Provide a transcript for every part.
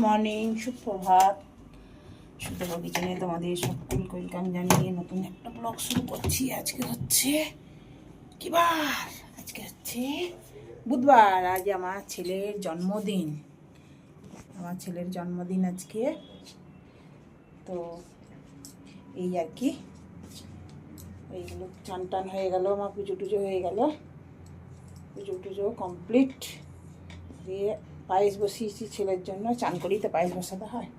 Morning, সুপ্রভাত। সুপ্রভা কিচেনে তোমাদের সকলকে ওয়েলকাম জানিয়ে নতুন একটা ব্লগ শুরু করছি। আজকে হচ্ছে কি বার? আজকে হচ্ছে বুধবার। আজ আমার ছেলের জন্মদিন। আজকে। তো এই আর কি, এইগুলো চান টান হয়ে গেল, আমার পুজো টুজো হয়ে গেল, পুজো টুজো কমপ্লিট। দিয়ে পায়েস বসিয়েছি ছেলের জন্য, চান করেই তো পায়েস বসাতে হয়।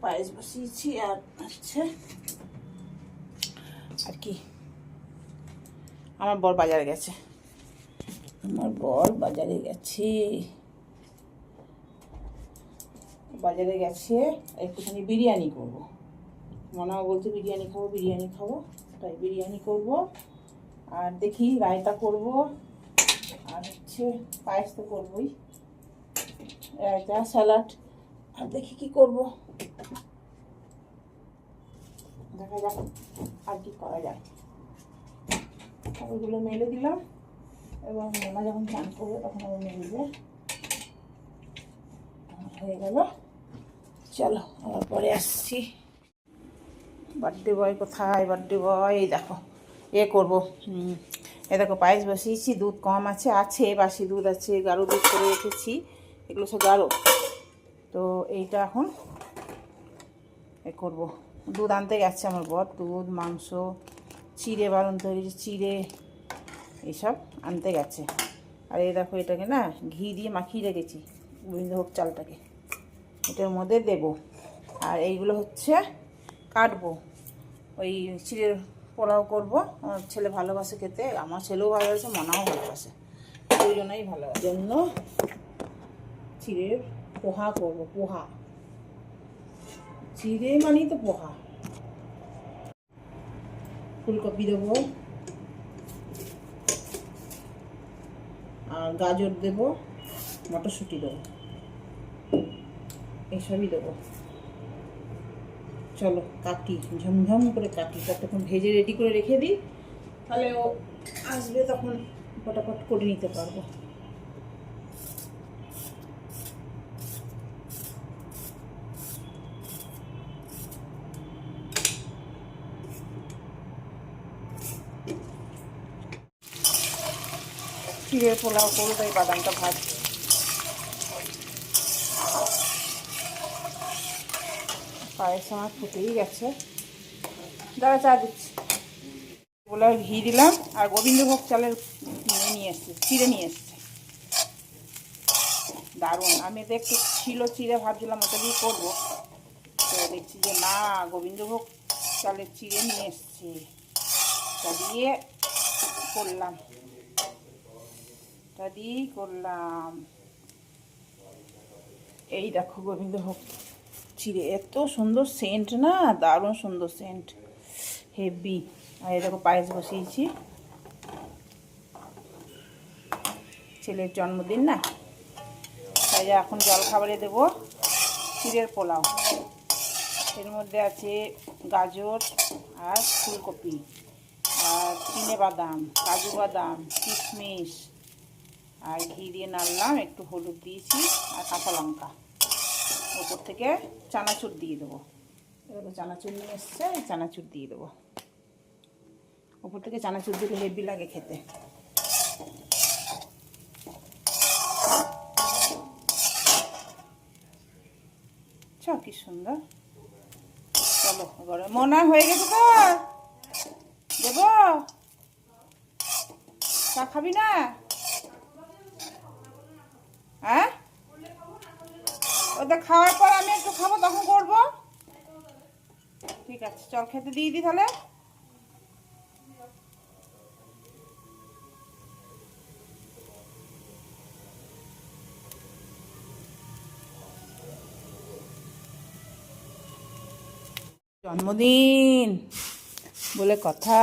পায়েস বসিয়েছি আর হচ্ছে আর কি, আমার বর বাজারে গেছে। একটুখানি বিরিয়ানি করবো। মনাও বলছে বিরিয়ানি খাবো, তাই বিরিয়ানি করব। আর দেখি রায়তা করব, আর হচ্ছে পায়েস তো করবোই, রায়তা স্যালাড, আর দেখি কি করব, দেখা যাক আর কি করা যায়। ওইগুলো মেলে দিলাম এবং মোনা যখন চান করবে তখন আমি মেলবে। হয়ে গেল, চলো আবার পরে আসছি। বার্থডে বয় কোথায়? বার্থডে বয় এই দেখো, করবো। দেখো পায়েস বসিয়েছি, দুধ কম আছে বাসি দুধ আছে, গাঢ় দুধ করে রেখেছি, এগুলো সব গাঢ়। তো এইটা এখন করবো। দুধ আনতে গেছে আমার বর, দুধ, মাংস, চিড়ে বারণ তৈরি, চিড়ে এইসব আনতে গেছে। আর এই দেখো, এটাকে না ঘি দিয়ে মাখিয়ে রেখেছি, গোবিন্দভোগ চালটাকে এটার মধ্যে দেব। আর এইগুলো হচ্ছে কাটবো, ওই চিড়ের পোলাও করবো। আমার ছেলে ভালোবাসে খেতে, আমার ছেলেও ভালোবাসে, মনাও ভালোবাসে, দুজনেই ভালোবাসে। জন্য চিড়ের পোহা করবো। পোহা, চিড়ে মানেই তো পোহা। ফুলকপি দেবো, আর গাজর দেবো, মটরশুঁটি দেবো, এইসবই দেবো। চলো কাটি, ঝমঝম করে কাটি, ততক্ষণ ভেজে রেডি করে রেখে দিই, তাহলে ও আসবে তখন ফটাফট করে নিতে পারবো। চিড়ের পোলাও করবো, তাই বাদামটা ভাজছি। পায়েস আমার ফুটেই গেছে, দাঁড়া চা দিচ্ছি। পোলাও ঘি দিলাম, আর গোবিন্দভোগ চালের নিয়ে এসছে, চিড়ে নিয়ে এসছে, দারুণ। আমি তো একটু ছিল চিড়ে, ভাবছিলাম ওটা দিয়ে করবো, তো দেখছি যে না, গোবিন্দভোগ চালের চিড়ে নিয়ে এসছে, তা দিয়ে করলাম। এই দেখো গোবিন্দভোগ চিড়ে, এত সুন্দর সেন্ট না, দারুণ সুন্দর সেন্ট, হেভি। আর এই দেখো পায়েস বসিয়েছি, ছেলের জন্মদিন না, তাই এখন জলখাবারে দেবো চিড়ের পোলাও। এর মধ্যে আছে গাজর আর ফুলকপি, আর চিনে বাদাম, কাজু বাদাম, কিশমিশ, আর ঘি দিয়ে নাড়লাম, একটু হলুদ দিয়েছি, আর কাঁচা লঙ্কা। ওপর থেকে চানাচুর দিয়ে দেবো। এবার চানাচুর নিয়ে এসছে, চানাচুর দিয়ে দেবো। ওপর থেকে চানাচুর দিলে হেভি লাগে খেতে। কি সুন্দর। চলো এবারে মনে হয়ে গেছে তো, দেবো। চা খাবি না? হ্যাঁ, ওদের খাওয়ার পর আমি একটু খাবো, তখন করবো। ঠিক আছে, চল খেতে দিয়ে দিই তাহলে। জন্মদিন বলে কথা।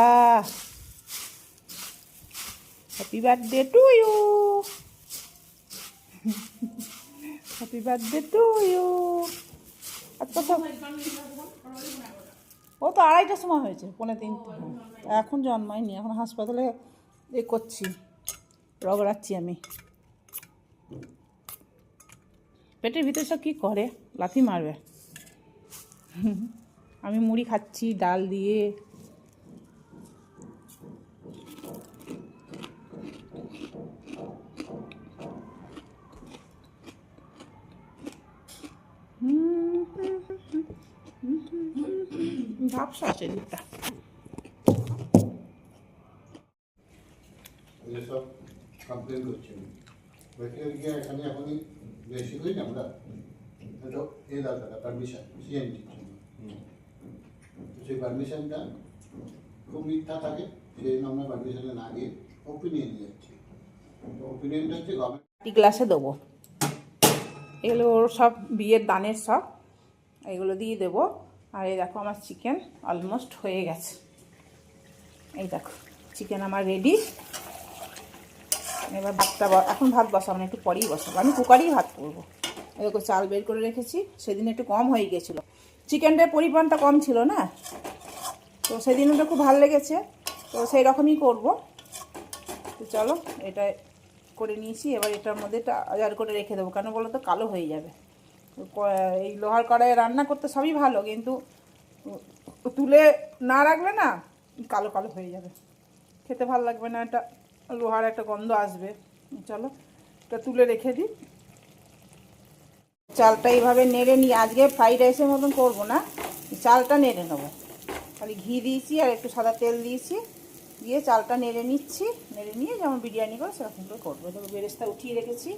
Happy birthday to you, happy birthday to you. আচ্ছা, ও তো 2:30টার সময় হয়েছে, 2:45। এখন জন্মায়নি, এখন হাসপাতালে করছি, রগড়াচ্ছি আমি। পেটের ভিতরে সব কী করে, লাথি মারবে। আমি মুড়ি খাচ্ছি ডাল দিয়ে। ঝাপসা আছে দুধটা। সব কমপ্লেন করছেন এখানে এখনই বেশি করি না আমরা এ দরকার পারমিশন সিএনজির জন্য। সেই পারমিশনটা খুব মিথ্যা থাকে, সেই জন্য আমরা পারমিশনে না গিয়ে ওপিনিয়ন যাচ্ছি। তো ওপিনিয়নটা হচ্ছে গভর্নমেন্ট। গ্লাসে দেবো, এগুলো ওর সব বিয়ের দানের সব, এগুলো দিয়ে দেবো। আর এই দেখো আমার চিকেন অলমোস্ট হয়ে গেছে। এই দেখো চিকেন আমার রেডি। এবার ভাতটা এখন ভাত বসাবো না, একটু পরেই বসাবো। আমি কুকারেই ভাত করবো। এরকম চাল বের করে রেখেছি, সেদিন একটু কম হয়ে গেছিলো, চিকেনটার পরিমাণটা কম ছিল না, তো সেদিন ওটা খুব ভালো লেগেছে, তো সেই রকমই করবো। তো চলো এটা করে নিয়েছি, এবার এটার মধ্যে এটা আজার করে রেখে দেবো। কেন বলো তো, কালো হয়ে যাবে। এই লোহার কড়াইয়ে রান্না করতে সবই ভালো, কিন্তু তুলে না রাখলে না কালো কালো হয়ে যাবে, খেতে ভালো লাগবে না, এটা লোহার একটা গন্ধ আসবে। চলো এটা তুলে রেখে দিই। চালটা এইভাবে নেড়ে নিই। আজকে ফ্রাইড রাইসের মতন করবো না, চালটা নেড়ে নেবো। খালি ঘি দিয়েছি আর একটু সাদা তেল দিয়েছি, দিয়ে চালটা নেড়ে নিচ্ছি। নেড়ে নিয়ে যেমন বিরিয়ানি করে সেরকম করে করবো। দেখো বেরেস্তা উঠিয়ে রেখেছি।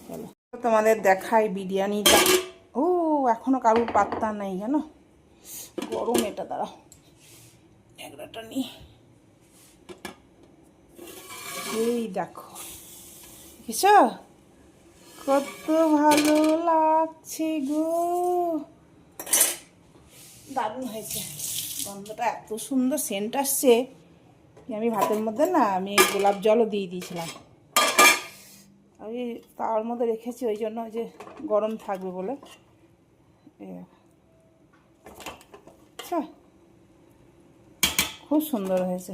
চলো তোমাদের দেখাই বিরিয়ানিটা। ও এখনও কারুর পাত্তা নেই জানো, গরম। এটা দাঁড়াও, এগড়াটা নিই। এই দেখো বুঝছ, কত ভালো লাগছে গো, দারুণ হয়েছে। গন্ধটা এত সুন্দর সেন্ট আসছে। আমি ভাতের মধ্যে না আমি গোলাপ জলও দিয়ে দিয়েছিলাম, আমি তাওয়ার মধ্যে রেখেছি, ওই জন্য যে গরম থাকবে বলে। আচ্ছা খুব সুন্দর হয়েছে।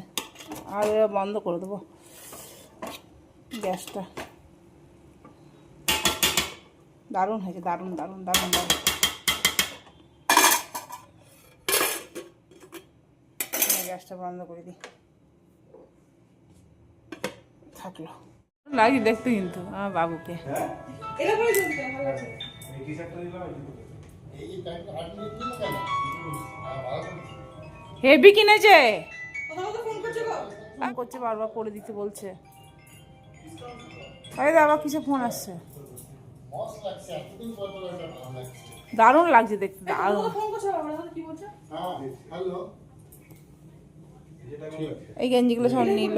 আর বন্ধ করে দেবো গ্যাসটা। দারুণ হয়েছে, দারুণ দারুণ দারুণ দারুণ। গ্যাসটা বন্ধ করে দিই। থাকলো লাগি দেখতে কিন্তু আমার বাবুকে। হেভি কিনেছে, ফোন করছে বারবার, করে দিতে বলছে। আরে দাদা কিসে ফোন আসছে, দারুণ লাগছে দেখতে, দারুণ। এই গেঞ্জিগুলো সব নিল,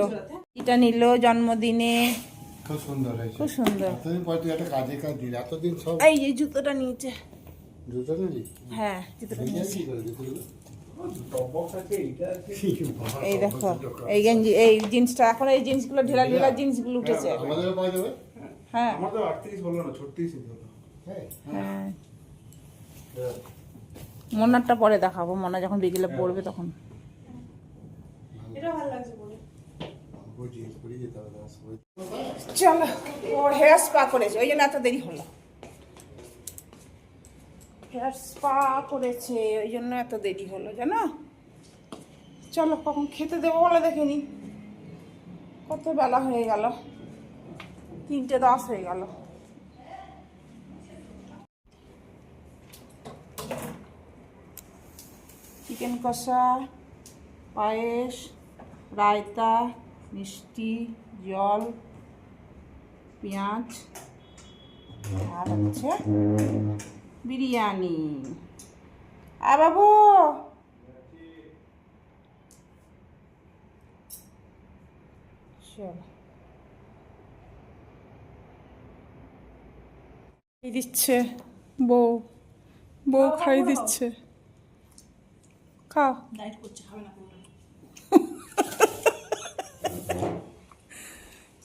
এটা নিল জন্মদিনে, খুব সুন্দর হয়েছে, খুব সুন্দর। এতদিন পর তুই একটা কাজে কাজ দিলি, এতদিন সব। এই যে জুতোটা নিয়েছে, জুতো নিলি? হ্যাঁ জুতোটা নিয়েছি। এই দেখো এই গেঞ্জি, এই জিন্সটা, এখন এই জিন্সগুলো ঢিলা ঢিলা জিন্সগুলো উঠেছে। আমাদেরও পাওয়া যাবে। হ্যাঁ আমার তো 38 বললো না, 36 হলো। হ্যাঁ, মনারটা পরে দেখাবো, মনা যখন বিকেলে পড়বে তখন। চলো ওর হেয়ার স্পা করেছে, ওই জন্য এত দেরি হলো। হেয়ার স্পা করেছে ওই জন্য এত দেরি হলো জানো। চলো কখন খেতে দেবো বলে দেখে নি, কত বেলা হয়ে গেল, 3:10 হয়ে গেল। চিকেন কষা, পায়েস, রায়তা, মিষ্টি, জল, পেঁয়াজ, আর হচ্ছে বিরিয়ানি। আর বাবু চল দিচ্ছে বউ, বউ খাই দিচ্ছে, খাও। ডায়েট করছে, খাবে না।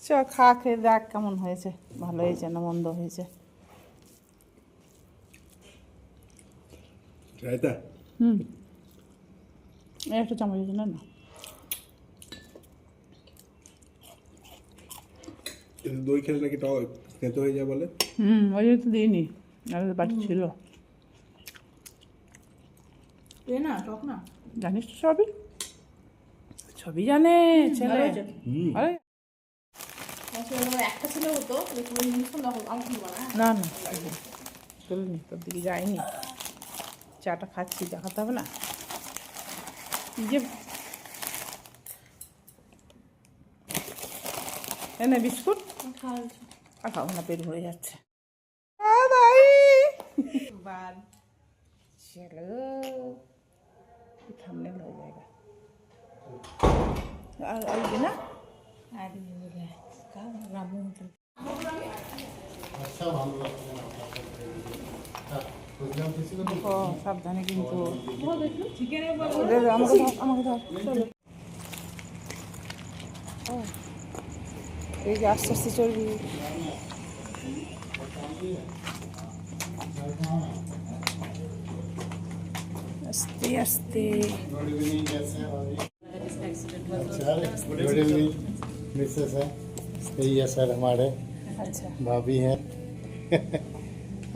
চ খা, খেয়ে দেখ কেমন হয়েছে, ভালো হয়েছে না মন্দ হয়েছে। একটা চামচ না না, দই খেলে নাকি টক খেতে হয়ে যায় বলে। ওই জন্য তো দিইনি আমাদের বাড়ি ছিল এ না টক না জানিস তো সবই সবই জানে ছেলে আরে আসলে একটা ছিল হতো পুরো জিনিস না হতো আমার কি বলা না না চলিনি তোর দিকে যায়নি চাটা খাচ্ছি দেখাতে হবে না এই যে এনে বিস্কুট আর খাবো না পেট ভরে যাচ্ছে চলো থামনে হয়ে যায়গা আর আসবে না আচ্ছা ভালো লাগছে না বুঝলাম কিছু ও সাবধানে কিন্তু চিকেনের আমাকে ধর চলো ও এই যে আস্তে আস্তে চলবি আস্তে আস্তে गुड इवनिंग कैसे हैं भाभी अच्छा गुड इवनिंग मिसेस है यही है सर हमारे अच्छा भाभी हैं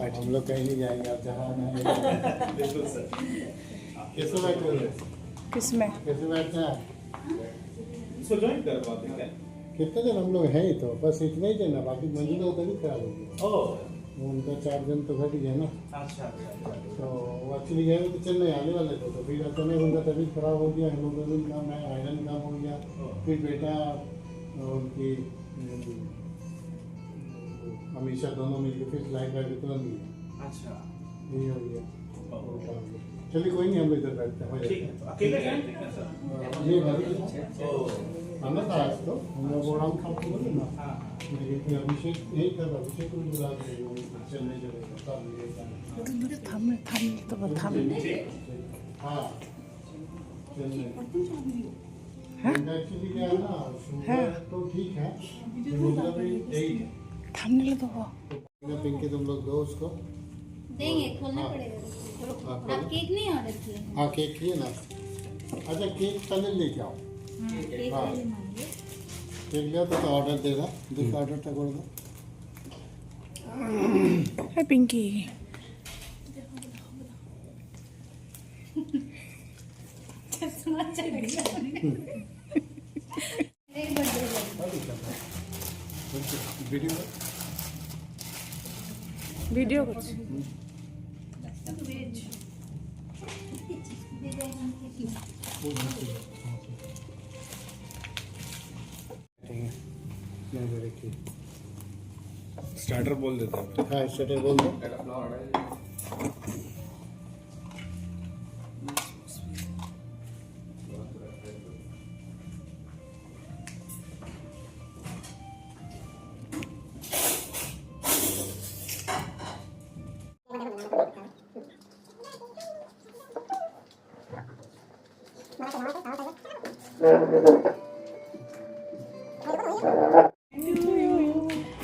आज हम लोग कहीं नहीं जाएंगे आप जहाँ आना है बिल्कुल सर कैसे बैठे हो किसमें कैसे बैठते हैं इसको ज्वाइन कर पाते हैं क्या? कितने दिन हम लोग हैं ही तो बस इतना ही देना बाकी मंजिल उधर ही खराब हो गया ओह उनका 4 दिन तो घट गया ना अच्छा अच्छा तो वो एक्चुअली गए तो चेन्नई आने वाले थे तो फिर अचानक उनका तबीयत खराब हो गया हीमोग्लोबिन कम है आयरन कम हो गया फिर बेटा उनकी हमेशा दोनों मिलकर फिर फ्लाइट करके तुरंत गए अच्छा यही हो गया चलिए कोई नहीं हम इधर बैठते हैं हो ठीक है तो अकेले जाएंगे क्या सर ये भाभी ओह आना था आज तो हम लोग प्रोग्राम था आपको बोले ना हाँ लेकिन फिर अभिषेक यही था अभिषेक को बुला के चेन्नई चले गए থামলে থামলে তো থামলে हाँ चेन्नई हाँ? एक्चुअली क्या है ना हाँ। शुगर तो ठीक है मतलब यही है থামলে তো पिंकी तुम लोग दो उसको देंगे खोलना हाँ। पड़ेगा हाँ, आप केक नहीं ऑर्डर किए हाँ केक किए ना अच्छा केक पहले लेके आओ केक हाँ। पहले मांगिए केक लिया तो ऑर्डर देगा दूसरा ऑर्डर तक कर दो হ্যাঁ পিঙ্কি एक बर्थडे वीडियो ভিডিও করছি स्टार्टर बोल देता हूँ हाँ स्टार्टर बोल दो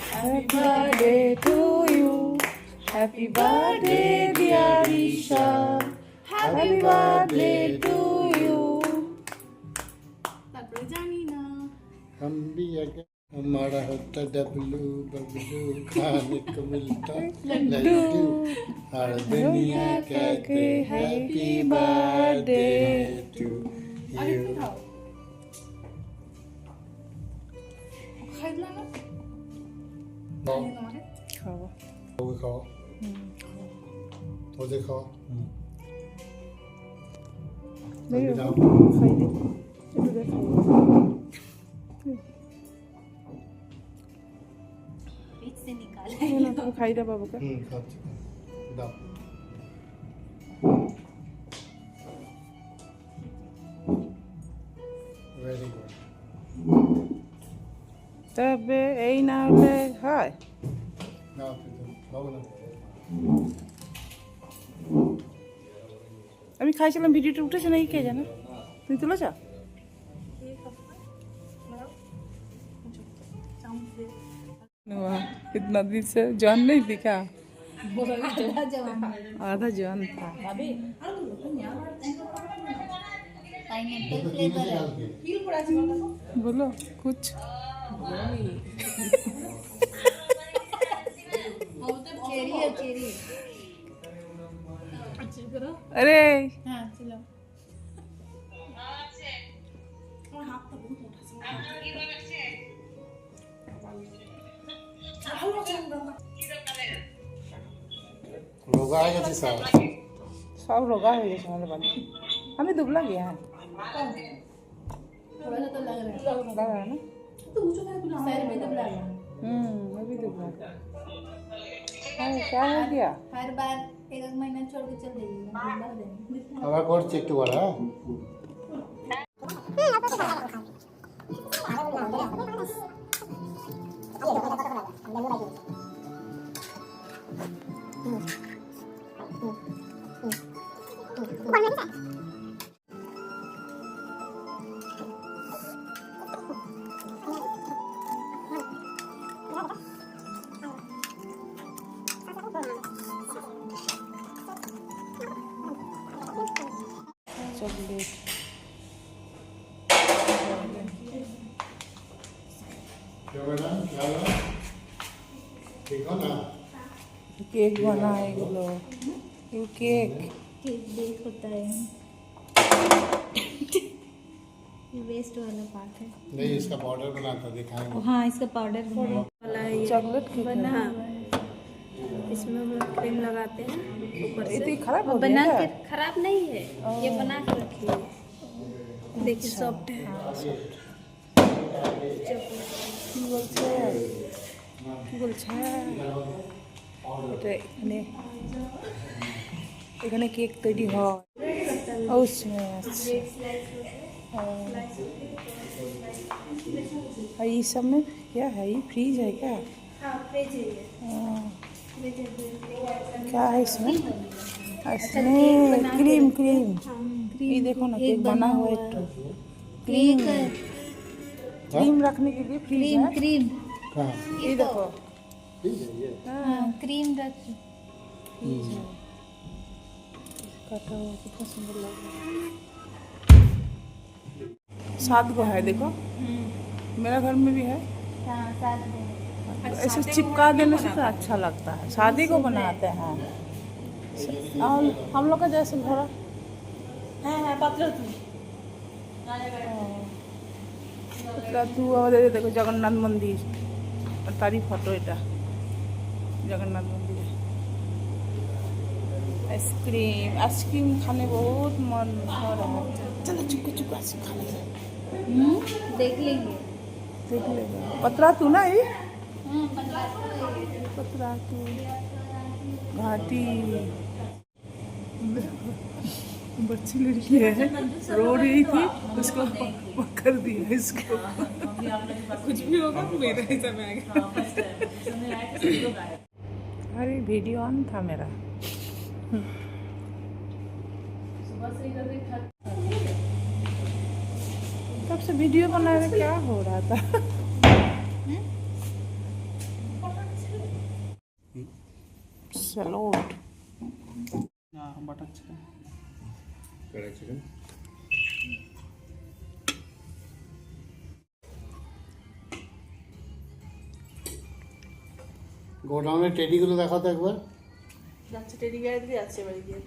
Happy birthday to you. Happy birthday, dear Isha. Happy birthday to you. তারপরে জানি না हम भी अगर हमारा होता डब्लू बबलू खाने को मिलता लड्डू हर दुनिया कहते हैप्पी बर्थडे टू यू খাই দিলাম না खाओ তোমাকে খাবো वो खाओ वो खाओ দেখি जाओ খাই দে একটু দে খাই बीच से निकाल না তুমি খাই দে বাবুকে खा चुका दाओ वेरी गुड তবে এই না হলে হয় ना फिर खाओ ना আমি খাইছিলাম ভিডিওটা উঠেছে নাকি কে জানে তুমি তুলেছ वाह कितना दिन से जवान नहीं दिखा आधा जवान था पाइनएप्पल फ्लेवर है बोलो कुछ और चेरी है चेरी আচ্ছা করো अरे হ্যাঁ ছিল আমার হাতটা বহুত মোটা আছে রোগা হয়ে গেছে সব सब रोगा हो गए हमारे बाल हमें दुबला गया है थोड़ा सा तो लग रहा है लग रहा है ना तो ऊंचा कर बिना सर में दब लग रहा है मैं भी दुबला क्या हो गया हर बार एक महीना छोड़ के चल जाइए আবার করছি একটু বড় হ্যাঁ चॉकलेट क्या बना क्या बना ठीक हो ना केक बना है ये केक केक बेक होता है ये वेस्ट वाला पार्ट है नहीं इसका पाउडर बनाता दिखाएंगे हाँ इसका पाउडर बना वाला है ये चॉकलेट केक बना है। हुआ है। इसमें हम लोग क्रीम लगाते हैं ऊपर ये से तो खराब हो और गया बना क्या? के खराब नहीं है ये बना के रखी है देखिए सॉफ्ट है কি বলছে কি বলছে এটা এখানে এখানে কেক তৈরি হয় ও और ये सब में क्या है ये फ्रीज है क्या हाँ फ्रिज है ये हाँ, फ्रिज है क्या है इसमें इसमें क्रीम क्रीम ये देखो ना केक बना हुआ है एक ठो। क्रीम क्रीम रखने के लिए फ्रीज क्रीम है क्रीम कहाँ ये देखो ठीक है ये हाँ क्रीम रख कटा हुआ कितना सुंदर लग रहा है 7 गो है देखो मेरा घर में भी है हाँ साथ में ऐसे चिपका देने से तो अच्छा लगता है शादी को बनाते हैं और हम लोग का जैसे घर হ্যাঁ হ্যাঁ পাত্র তুমি तू और ये देखो जगन्नाथ मंदिर और तारी फोटो এটা जगन्नाथ मंदिर आइसक्रीम खाने बहुत मन हो रहा है चलो चुपके चुपके आइसक्रीम खा लेंगे देख लेंगे देख लेगा पतरा तू ना ये हाँ पतरा तू घाटी बच्ची लड़की है रो रही थी उसको पकड़ दिया इसको कुछ भी होगा मेरा ही समय आएगा अरे वीडियो ऑन था मेरा तब से वीडियो बना रहे क्या हो रहा था सलोट बटर चिकन कड़ाई चिकन গোডাউনের টেডিগুলো দেখাও তো একবার যাচ্ছে টেডি গাড়ি দিয়ে যাচ্ছে বাড়ি গিয়ে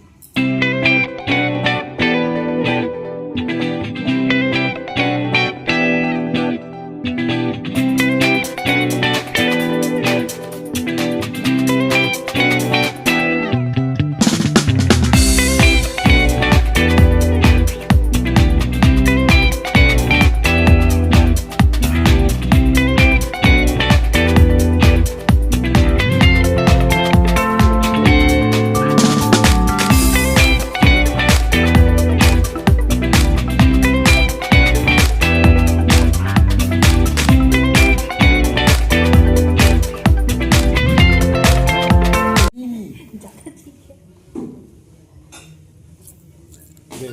দে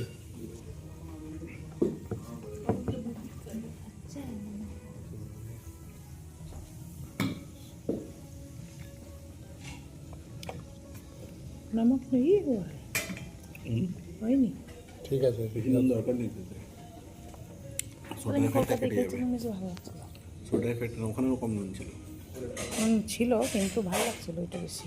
नमक नहीं हुआ है वही नहीं ঠিক আছে দরকার নেই সোডা এফেক্ট কলকাতায় খেয়েছিলাম বেশ ভালো ছিল সোডা এফেক্ট ওখানেও কম নুন ছিল ছিল কিন্তু ভালো লাগছিল এটা বেশি।